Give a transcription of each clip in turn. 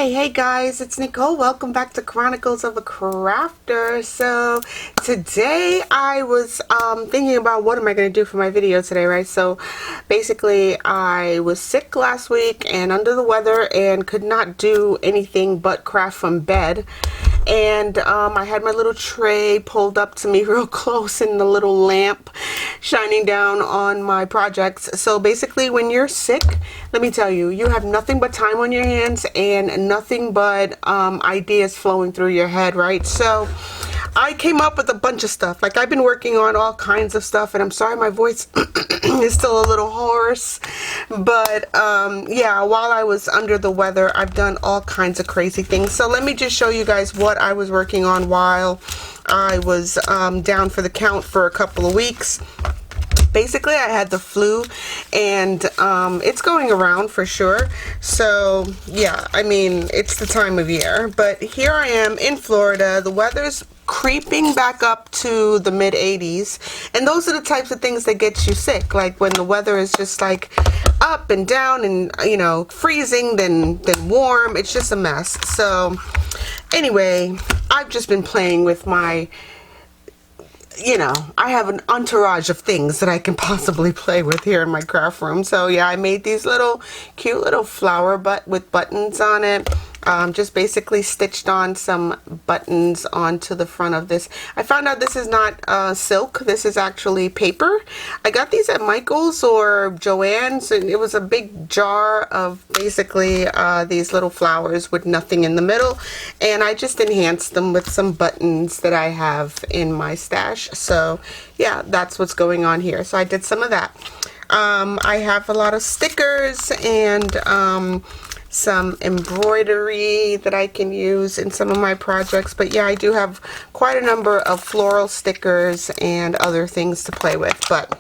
Hey guys, it's Nicole. Welcome back to Chronicles of a Crafter. So today I was thinking about what am I going to do for my video today, right? So basically I was sick last week and under the weather and could not do anything but craft from bed. And I had my little tray pulled up to me real close and the little lamp shining down on my projects. So basically when you're sick, let me tell you, you have nothing but time on your hands and nothing but ideas flowing through your head, right? So I came up with a bunch of stuff. Like, I've been working on all kinds of stuff, and I'm sorry my voice is still a little hoarse, but yeah, while I was under the weather, I've done all kinds of crazy things. So let me just show you guys what I was working on while I was down for the count for a couple of weeks. Basically, I had the flu, and it's going around for sure. So yeah, I mean, it's the time of year. But here I am in Florida. The weather's creeping back up to the mid 80s, and those are the types of things that get you sick. Like when the weather is just like up and down, and you know, freezing, then warm. It's just a mess. So anyway, I've just been playing with my, you know, I have an entourage of things that I can possibly play with here in my craft room. So yeah, I made these little cute little flower with buttons on it. Just basically stitched on some buttons onto the front of this. I found out this is not silk. This is actually paper. I got these at Michael's or Joann's, and it was a big jar of basically these little flowers with nothing in the middle, and I just enhanced them with some buttons that I have in my stash. So yeah, that's what's going on here. So I did some of that. I have a lot of stickers and some embroidery that I can use in some of my projects. But yeah, I do have quite a number of floral stickers and other things to play with. But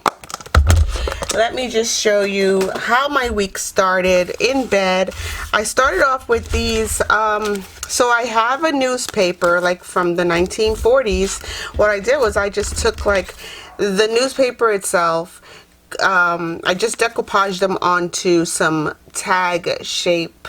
let me just show you how my week started in bed. I started off with these, so I have a newspaper like from the 1940s. What I did was I just took like the newspaper itself, I just decoupaged them onto some tag shape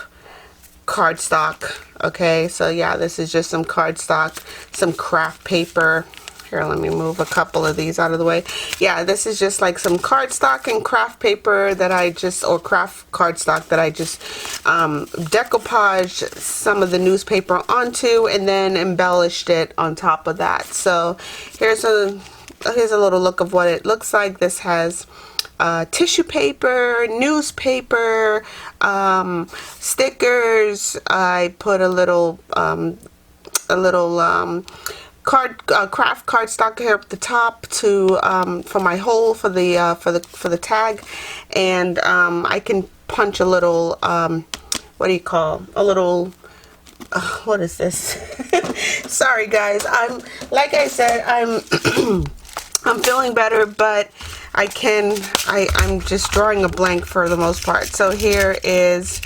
cardstock. Okay, so yeah, this is just some cardstock, some craft paper. Here, let me move a couple of these out of the way. Yeah, this is just like some cardstock and craft paper that I just, or craft cardstock that I just decoupaged some of the newspaper onto and then embellished it on top of that. So here's a little look of what it looks like. This has tissue paper, newspaper, stickers. I put a little craft cardstock here at the top to for my hole for the tag, and I can punch a little what do you call a little what is this? Sorry guys, like I said, I'm feeling better, but I'm just drawing a blank for the most part. So here is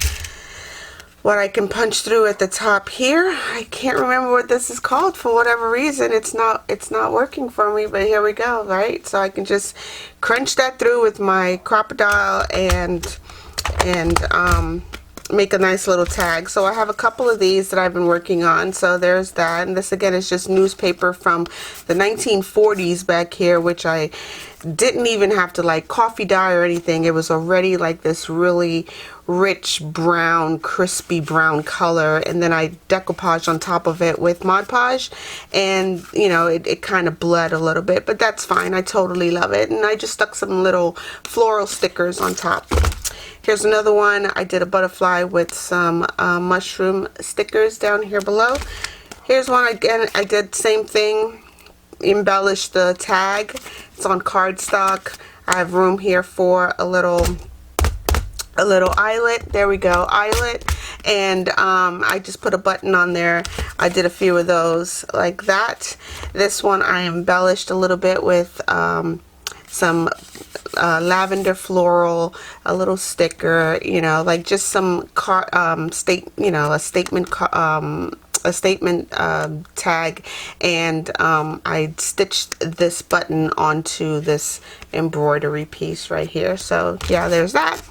what I can punch through at the top here. I can't remember what this is called for whatever reason. It's not working for me, but here we go, right? So I can just crunch that through with my crocodile and make a nice little tag. So I have a couple of these that I've been working on. So there's that, and this again is just newspaper from the 1940s back here, which I didn't even have to like coffee dye or anything. It was already like this really rich brown, crispy brown color, and then I decoupaged on top of it with Mod Podge, and you know, it kind of bled a little bit, but that's fine. I totally love it. And I just stuck some little floral stickers on top. Here's another one. I did a butterfly with some mushroom stickers down here below. Here's one again. I did same thing, embellished the tag. It's on cardstock. I have room here for a little eyelet. There we go, eyelet. And I just put a button on there. I did a few of those like that. This one I embellished a little bit with some lavender floral, a little sticker, you know, like just some a statement tag, and I stitched this button onto this embroidery piece right here. So yeah, there's that.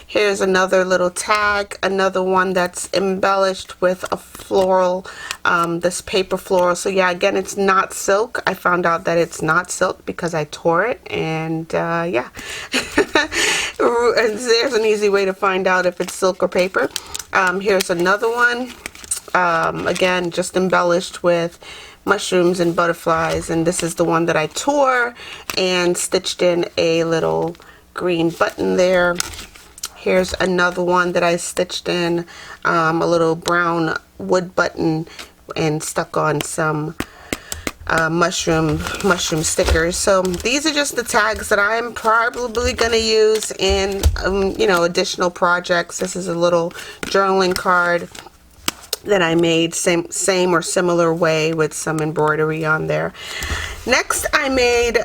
Here's another little tag, another one that's embellished with a floral, this paper floral. So yeah, again, it's not silk. I found out that it's not silk because I tore it, and yeah. And there's an easy way to find out if it's silk or paper. Here's another one, again, just embellished with mushrooms and butterflies, and this is the one that I tore and stitched in a little green button there. Here's another one that I stitched in a little brown wood button and stuck on some mushroom stickers. So these are just the tags that I'm probably going to use in you know, additional projects. This is a little journaling card that I made same or similar way with some embroidery on there. Next, I made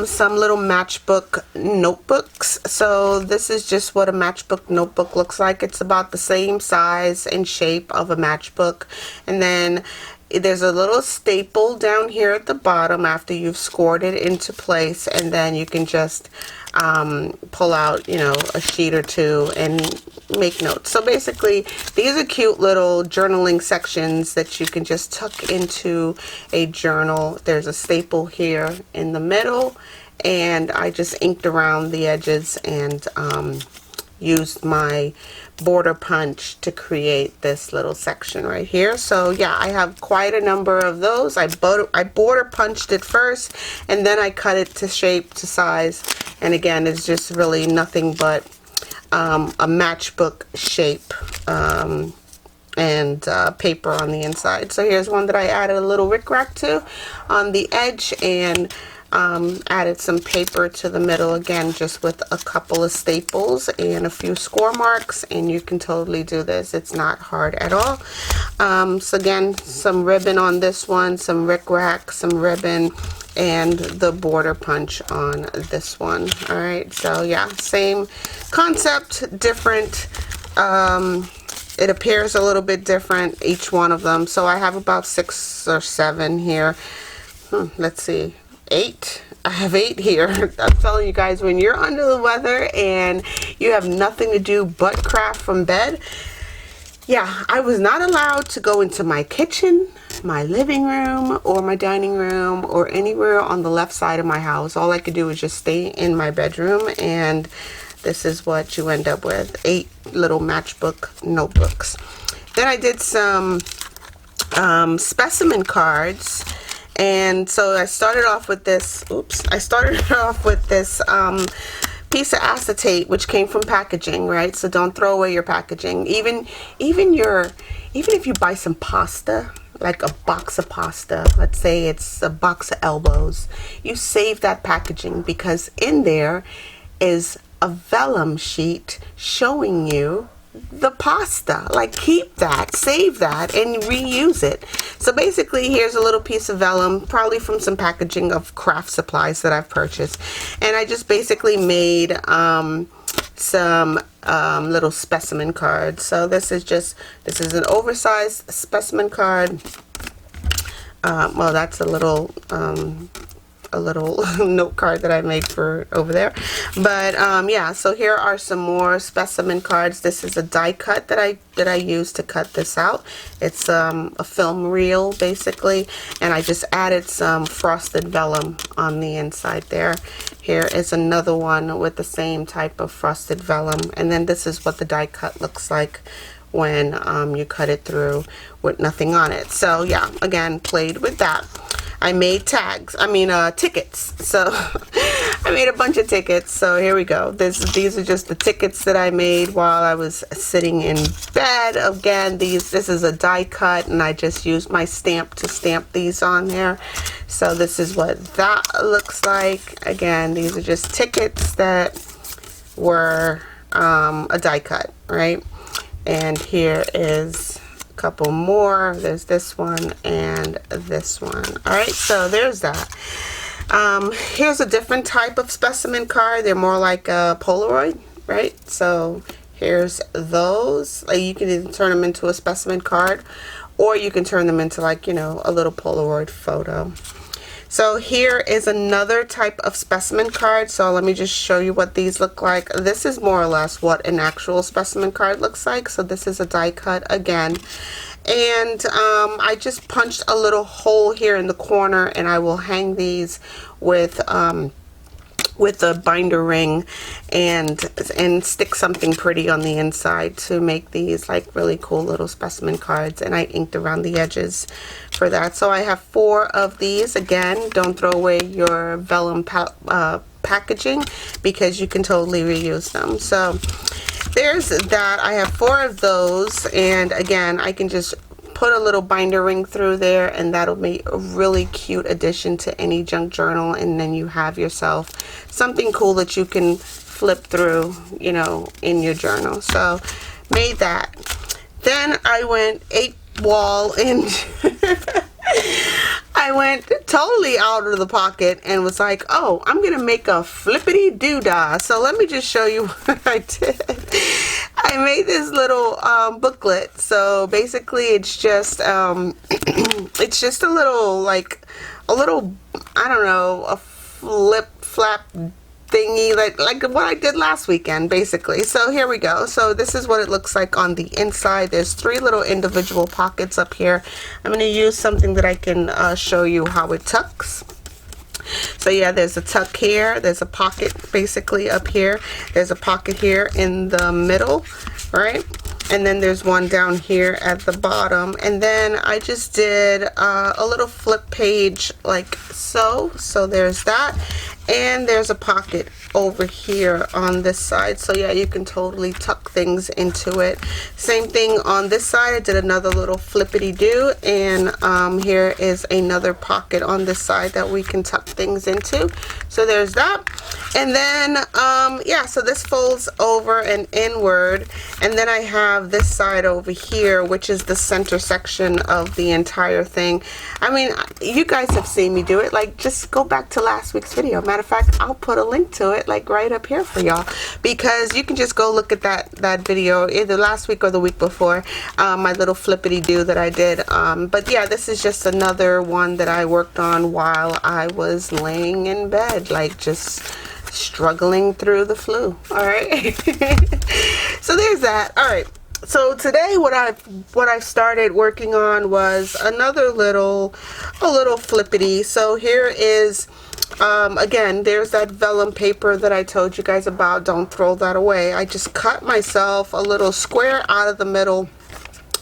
some little matchbook notebooks. So this is just what a matchbook notebook looks like. It's about the same size and shape of a matchbook, and then there's a little staple down here at the bottom after you've scored it into place, and then you can just pull out, you know, a sheet or two and make notes. So basically, these are cute little journaling sections that you can just tuck into a journal. There's a staple here in the middle, and I just inked around the edges and used my border punch to create this little section right here. So yeah, I have quite a number of those. I border punched it first, and then I cut it to shape, to size, and again, it's just really nothing but a matchbook shape and paper on the inside. So here's one that I added a little rickrack to on the edge, and added some paper to the middle, again just with a couple of staples and a few score marks, and you can totally do this. It's not hard at all. So again, some ribbon on this one, some rickrack, some ribbon, and the border punch on this one. All right, so yeah, same concept, different. It appears a little bit different, each one of them. So I have about 6 or 7 here. Let's see, 8. I have 8 here. I'm telling you guys, when you're under the weather and you have nothing to do but craft from bed, yeah, I was not allowed to go into my kitchen, my living room, or my dining room, or anywhere on the left side of my house. All I could do was just stay in my bedroom, and this is what you end up with, 8 little matchbook notebooks. Then I did some specimen cards. And so I started off with this, piece of acetate, which came from packaging, right? So don't throw away your packaging. Even if you buy some pasta, like a box of pasta, let's say it's a box of elbows, you save that packaging, because in there is a vellum sheet showing you the pasta. Like, keep that, save that, and reuse it. So basically, here's a little piece of vellum, probably from some packaging of craft supplies that I've purchased, and I just basically made some little specimen cards. So this is an oversized specimen card. Well, that's a little note card that I made for over there. But yeah, so here are some more specimen cards. This is a die cut that I used to cut this out. It's a film reel basically, and I just added some frosted vellum on the inside there. Here is another one with the same type of frosted vellum, and then this is what the die cut looks like when you cut it through with nothing on it. So yeah, again, played with that. I made tickets. So I made a bunch of tickets. So here we go. These are just the tickets that I made while I was sitting in bed. Again, this is a die cut, and I just used my stamp to stamp these on there. So this is what that looks like. Again, these are just tickets that were a die cut, right? And here is couple more. There's this one and this one. All right, so there's that. Here's a different type of specimen card. They're more like a Polaroid, right? So here's those. Like, you can either turn them into a specimen card, or you can turn them into, like, you know, a little Polaroid photo. So here is another type of specimen card. So let me just show you what these look like. This is more or less what an actual specimen card looks like. So this is a die cut again. And I just punched a little hole here in the corner, and I will hang these with a binder ring and stick something pretty on the inside to make these like really cool little specimen cards. And I inked around the edges for that. So I have 4 of these. Again, don't throw away your vellum packaging, because you can totally reuse them. So there's that. I have 4 of those, and again, I can just put a little binder ring through there, and that'll be a really cute addition to any junk journal. And then you have yourself something cool that you can flip through, you know, in your journal. So made that. Then I went 8 wall and I went totally out of the pocket and was like, oh, I'm gonna make a flippity doodah. So let me just show you what I did. I made this little booklet. So basically it's just it's just a little, like a little, I don't know, a flap thingy, like what I did last weekend basically. So here we go. So this is what it looks like on the inside. There's 3 little individual pockets up here. I'm going to use something that I can show you how it tucks. So yeah, there's a tuck here, there's a pocket basically up here, there's a pocket here in the middle, right? And then there's one down here at the bottom. And then I just did a little flip page like so. So there's that. And there's a pocket over here on this side. So yeah, you can totally tuck things into it. Same thing on this side. I did another little flippity do. And here is another pocket on this side that we can tuck things into. So there's that. And then, yeah, so this folds over and inward. And then I have this side over here, which is the center section of the entire thing. I mean, you guys have seen me do it. Like, just go back to last week's video. Matter of fact, I'll put a link to it like right up here for y'all, because you can just go look at that video either last week or the week before, my little flippity do that I did. But yeah, this is just another one that I worked on while I was laying in bed, like just struggling through the flu. All right. So there's that. All right. So today what I've started working on was another little flippity. So here is again, there's that vellum paper that I told you guys about. Don't throw that away. I just cut myself a little square out of the middle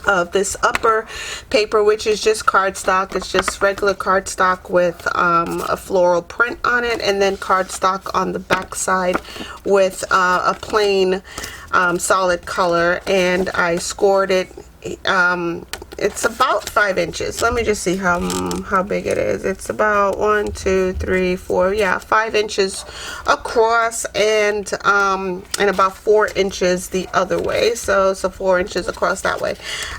of this upper paper, which is just cardstock. It's just regular cardstock with a floral print on it, and then cardstock on the back side with a plain solid color. And I scored it. It's about 5 inches. Let me just see how big it is. It's about 1, 2, 3, 4, yeah, 5 inches across, and about 4 inches the other way. So 4 inches across that way.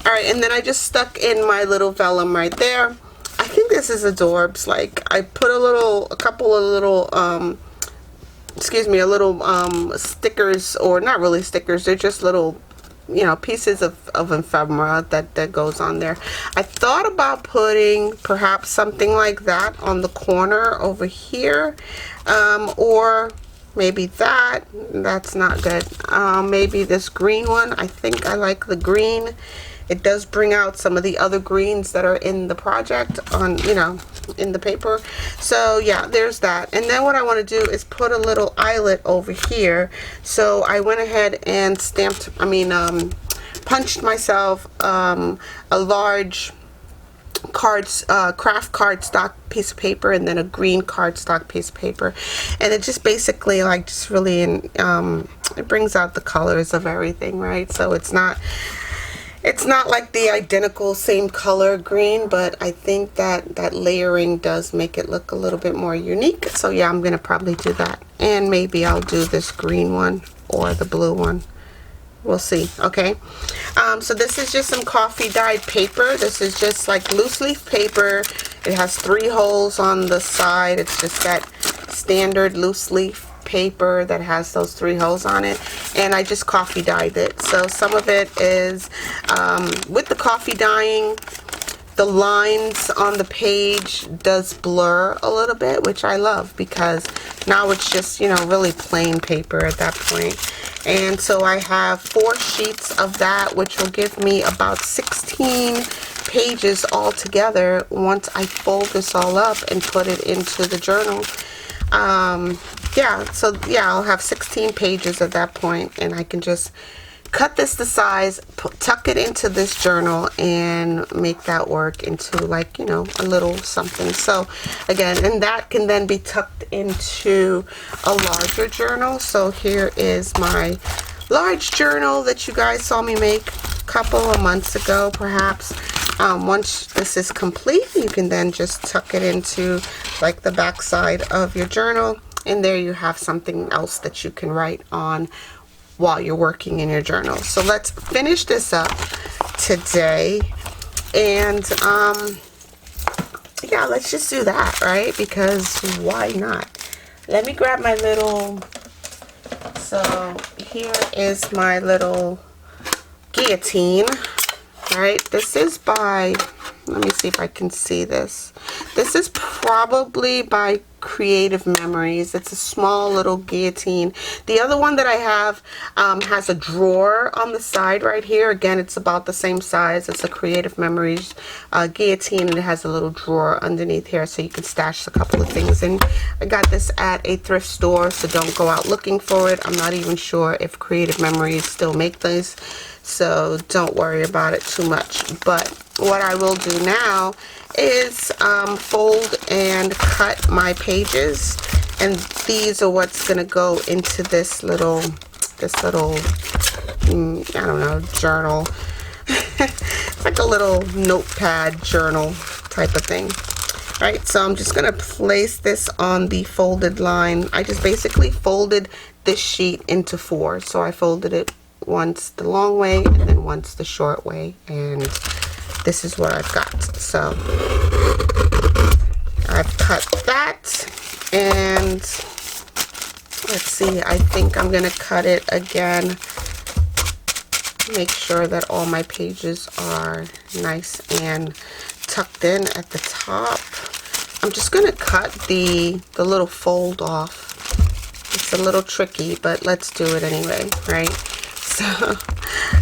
All right, and then I just stuck in my little vellum right there. I think this is adorbs. Like, I put a couple of little stickers, or not really stickers, they're just little, you know, pieces of ephemera that goes on there. I thought about putting perhaps something like that on the corner over here, or maybe that's not good. Maybe this green one. I think I like the green. It does bring out some of the other greens that are in the project on, you know, in the paper. So yeah, there's that. And then what I want to do is put a little eyelet over here. So I went ahead and punched myself a large craft cardstock piece of paper, and then a green cardstock piece of paper, and it just basically like just really it brings out the colors of everything, right? So it's not like the identical same color green, but I think that layering does make it look a little bit more unique. So yeah, I'm gonna probably do that, and maybe I'll do this green one or the blue one. We'll see. Okay. So this is just some coffee dyed paper. This is just like loose leaf paper. It has 3 holes on the side. It's just that standard loose leaf paper that has those 3 holes on it, and I just coffee dyed it. So some of it is with the coffee dyeing, the lines on the page does blur a little bit, which I love, because now it's just, you know, really plain paper at that point. And so I have 4 sheets of that, which will give me about 16 pages all together once I fold this all up and put it into the journal. Yeah, so yeah, I'll have 16 pages at that point, and I can just cut this to size, tuck it into this journal, and make that work into, like, you know, a little something. So again, and that can then be tucked into a larger journal. So here is my large journal that you guys saw me make a couple of months ago, perhaps. Once this is complete, you can then just tuck it into, like, the back side of your journal, and there you have something else that you can write on while you're working in your journal. So let's finish this up today, and yeah, let's just do that, right? Because why not? Let me grab my little, so here is my little guillotine, right? This is by, let me see if I can see this. This is probably by Creative Memories. It's a small little guillotine. The other one that I have has a drawer on the side right here. Again, it's about the same size. It's a Creative Memories guillotine, and it has a little drawer underneath here so you can stash a couple of things in. I got this at a thrift store, so don't go out looking for it. I'm not even sure if Creative Memories still make these, so don't worry about it too much. But what I will do now is fold and cut my pages, and these are what's gonna go into this little I don't know, journal. It's like a little notepad journal type of thing. Right, so I'm just gonna place this on the folded line. I just basically folded this sheet into 4. So I folded it once the long way and then once the short way, and this is what I've got. So I've cut that, and let's see, I think I'm gonna cut it again, make sure that all my pages are nice and tucked in at the top. I'm just gonna cut the little fold off. It's a little tricky, but let's do it anyway, right? So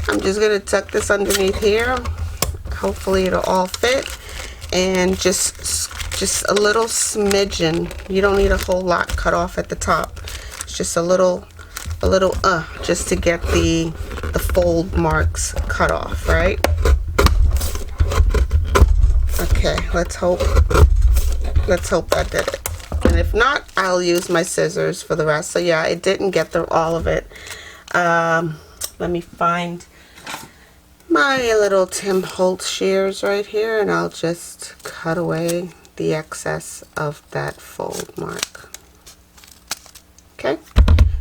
I'm just gonna tuck this underneath here. Hopefully it'll all fit, and just a little smidgen. You don't need a whole lot cut off at the top. It's just a little just to get the fold marks cut off, right? Okay, let's hope that did it. And if not, I'll use my scissors for the rest. So yeah, it didn't get through all of it. Let me find my little Tim Holtz shears right here, and I'll just cut away the excess of that fold mark. Okay,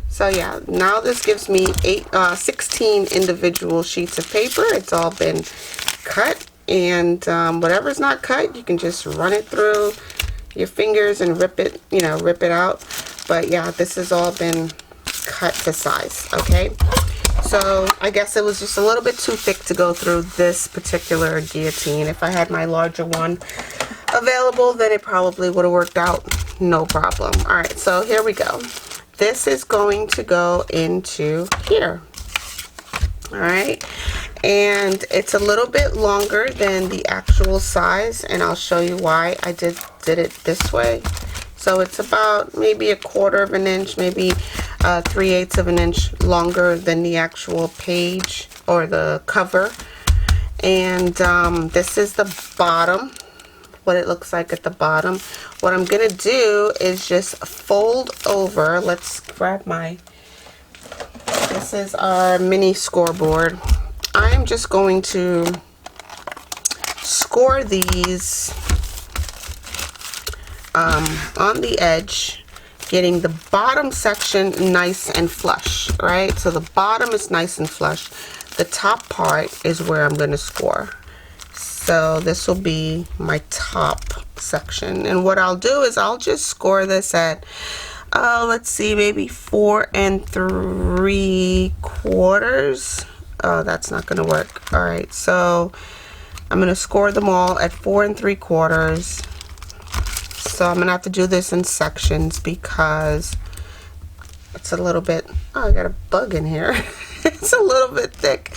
so yeah, now this gives me 16 individual sheets of paper. It's all been cut, and whatever's not cut, you can just run it through your fingers and rip it out. But yeah, this has all been cut to size. Okay, so I guess it was just a little bit too thick to go through this particular guillotine. If I had my larger one available, then it probably would have worked out no problem. All right, so here we go. This is going to go into here. All right, and it's a little bit longer than the actual size, and I'll show you why I did it this way. So it's about maybe 1/4 of an inch, maybe 3/8 of an inch longer than the actual page or the cover. And this is the bottom, what it looks like at the bottom. What I'm gonna do is just fold over. Let's grab this is our mini scoreboard. I'm just going to score these on the edge, getting the bottom section nice and flush, right? So the bottom is nice and flush. The top part is where I'm going to score. So this will be my top section. And what I'll do is I'll just score this at, let's see, maybe 4 3/4. Oh, that's not going to work. All right, so I'm going to score them all at 4 3/4. So I'm going to have to do this in sections because it's a little bit, oh, I got a bug in here. It's a little bit thick.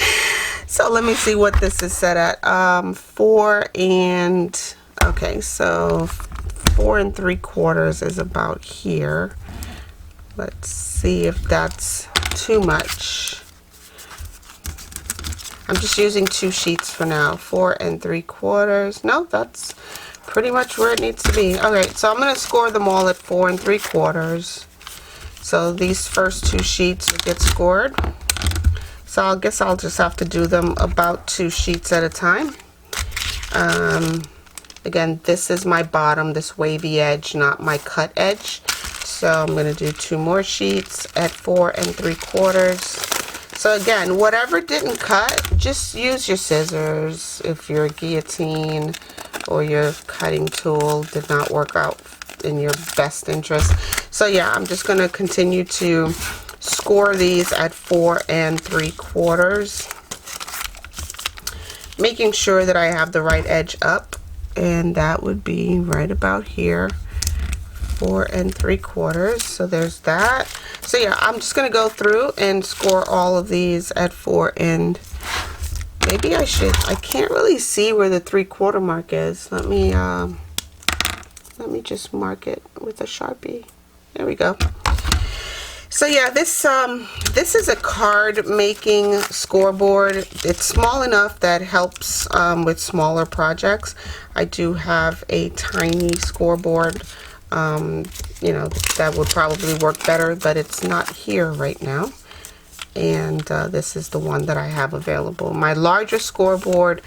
So let me see what this is set at. 4 and, okay, so 4 3/4 is about here. Let's see if that's too much. I'm just using 2 sheets for now. 4 3/4. No, that's pretty much where it needs to be. Okay, so I'm going to score them all at 4 3/4. So these first 2 sheets will get scored. So I guess I'll just have to do them about 2 sheets at a time. Again, this is my bottom, this wavy edge, not my cut edge. So I'm going to do 2 more sheets at 4 3/4. So again, whatever didn't cut, just use your scissors. If your guillotine or your cutting tool did not work out in your best interest. So yeah, I'm just going to continue to score these at 4 3/4, making sure that I have the right edge up, and that would be right about here. 4 3/4. So there's that. So yeah, I'm just going to go through and score all of these at 4 and maybe I can't really see where the 3/4 mark is. Let me just mark it with a Sharpie. There we go. So yeah, this is a card making scoreboard. It's small enough that helps with smaller projects. I do have a tiny scoreboard, you know, that would probably work better, but it's not here right now. And this is the one that I have available. My larger scoreboard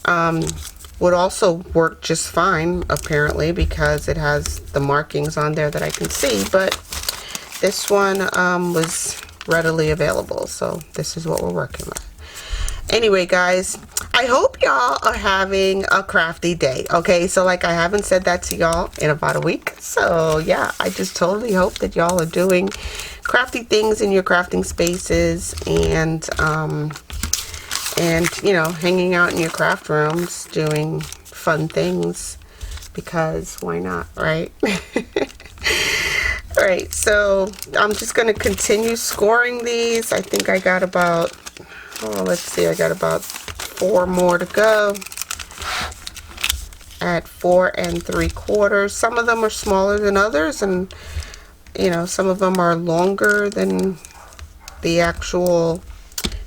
would also work just fine, apparently, because it has the markings on there that I can see, but this one was readily available, so this is what we're working with. Anyway, guys, I hope y'all are having a crafty day. Okay, so like I haven't said that to y'all in about a week, so yeah, I just totally hope that y'all are doing crafty things in your crafting spaces, and you know, hanging out in your craft rooms doing fun things, because why not, right? All right, so I'm just going to continue scoring these. I think I got about, oh, let's see, I got about 4 more to go at 4 3/4. Some of them are smaller than others, and you know, some of them are longer than the actual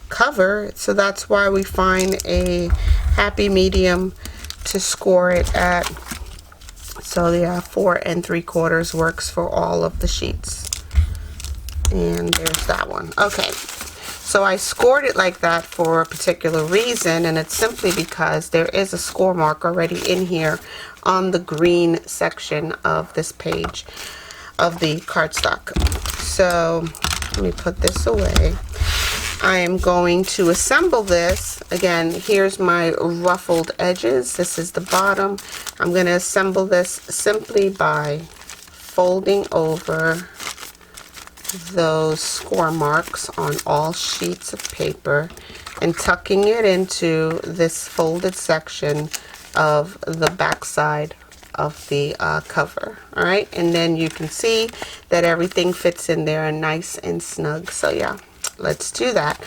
cover, so that's why we find a happy medium to score it at. So yeah, 4 3/4 works for all of the sheets. And there's that one. Okay, so I scored it like that for a particular reason, and it's simply because there is a score mark already in here on the green section of this page of the cardstock. So let me put this away. I am going to assemble this. Again, here's my ruffled edges. This is the bottom. I'm going to assemble this simply by folding over those score marks on all sheets of paper and tucking it into this folded section of the back side of the cover. All right, and then you can see that everything fits in there and nice and snug. So yeah, let's do that.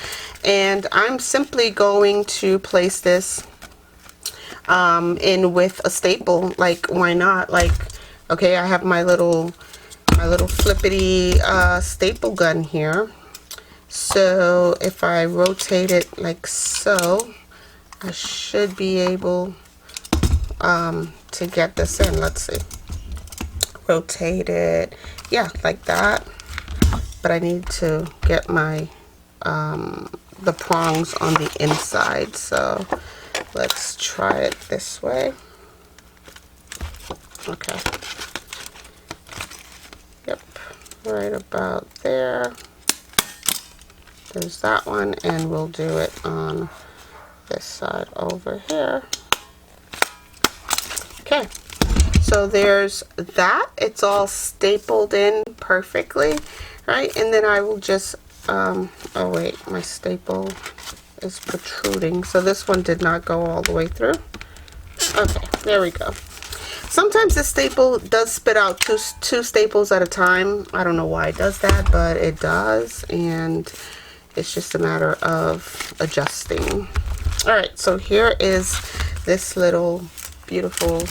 And I'm simply going to place this in with a staple. Like, why not? Like, okay, I have my little Flippity staple gun here. So if I rotate it like so, I should be able to get this in. Let's see. Rotate it, yeah, like that. But I need to get my the prongs on the inside, so let's try it this way. Okay, yep, right about there. There's that one, and we'll do it on this side over here. Okay, so there's that. It's all stapled in perfectly, right? And then I will just oh wait, my staple is protruding. So this one did not go all the way through. Okay, there we go. Sometimes the staple does spit out two staples at a time. I don't know why it does that, but it does, and it's just a matter of adjusting. All right, so here is this little beautiful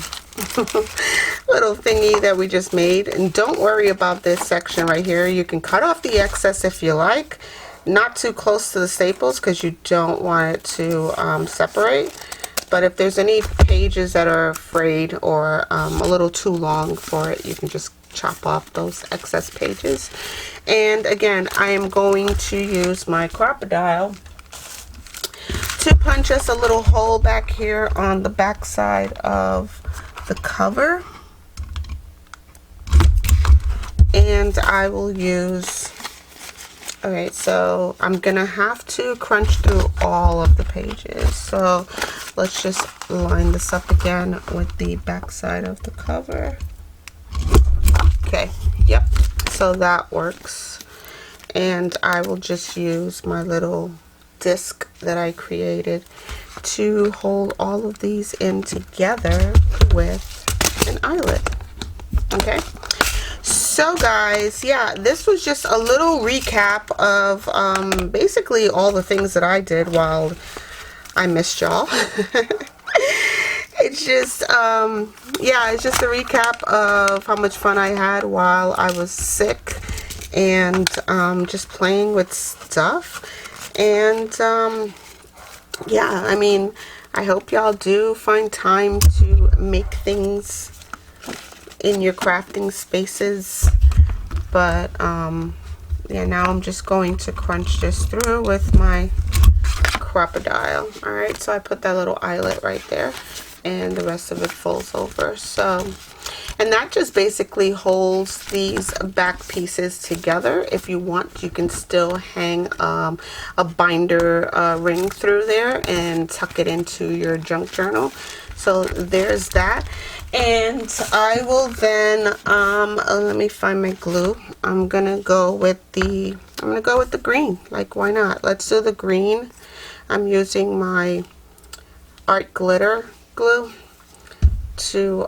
little thingy that we just made. And don't worry about this section right here. You can cut off the excess if you like, not too close to the staples because you don't want it to separate. But if there's any pages that are frayed or a little too long for it, you can just chop off those excess pages. And again, I am going to use my crocodile to punch us a little hole back here on the back side of the cover. And I will use, okay, so I'm gonna have to crunch through all of the pages. So let's just line this up again with the back side of the cover. Okay, yep, so that works. And I will just use my little disc that I created to hold all of these in together with an eyelet. Okay, so guys, yeah, this was just a little recap of basically all the things that I did while I missed y'all. It's just yeah, it's just a recap of how much fun I had while I was sick and just playing with stuff. And yeah, I mean, I hope y'all do find time to make things in your crafting spaces. But yeah, now I'm just going to crunch this through with my crocodile. All right, so I put that little eyelet right there, and the rest of it folds over. So, and that just basically holds these back pieces together. If you want, you can still hang a binder ring through there and tuck it into your junk journal. So there's that. And I will then let me find my glue. I'm gonna go with the green. Like, why not? Let's do the green. I'm using my art glitter glue to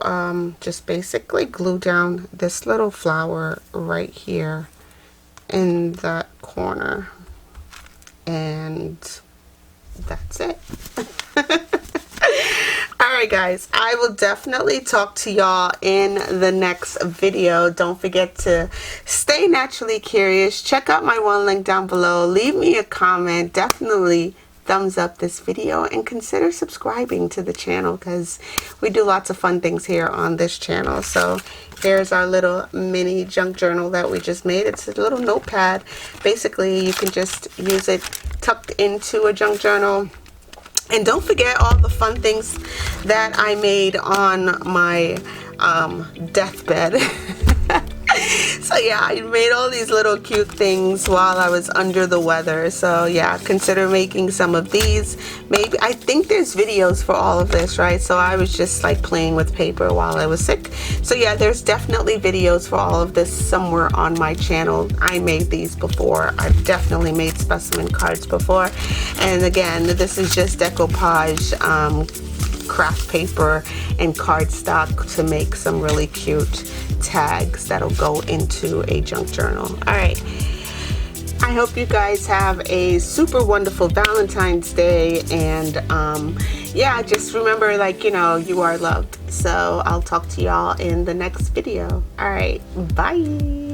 just basically glue down this little flower right here in that corner, and that's it. Alright guys, I will definitely talk to y'all in the next video. Don't forget to stay naturally curious. Check out my one link down below. Leave me a comment. Definitely thumbs up this video and consider subscribing to the channel because we do lots of fun things here on this channel. So here's our little mini junk journal that we just made. It's a little notepad. Basically, you can just use it tucked into a junk journal. And don't forget all the fun things that I made on my deathbed. So yeah, I made all these little cute things while I was under the weather. So yeah, consider making some of these. Maybe, I think there's videos for all of this, right? So I was just like playing with paper while I was sick. So yeah, there's definitely videos for all of this somewhere on my channel. I made these before. I've definitely made specimen cards before. And again, this is just decoupage, craft paper and cardstock to make some really cute tags that'll go into a junk journal. All right, I hope you guys have a super wonderful Valentine's Day, and yeah, just remember, like, you know, you are loved. So I'll talk to y'all in the next video. All right, bye.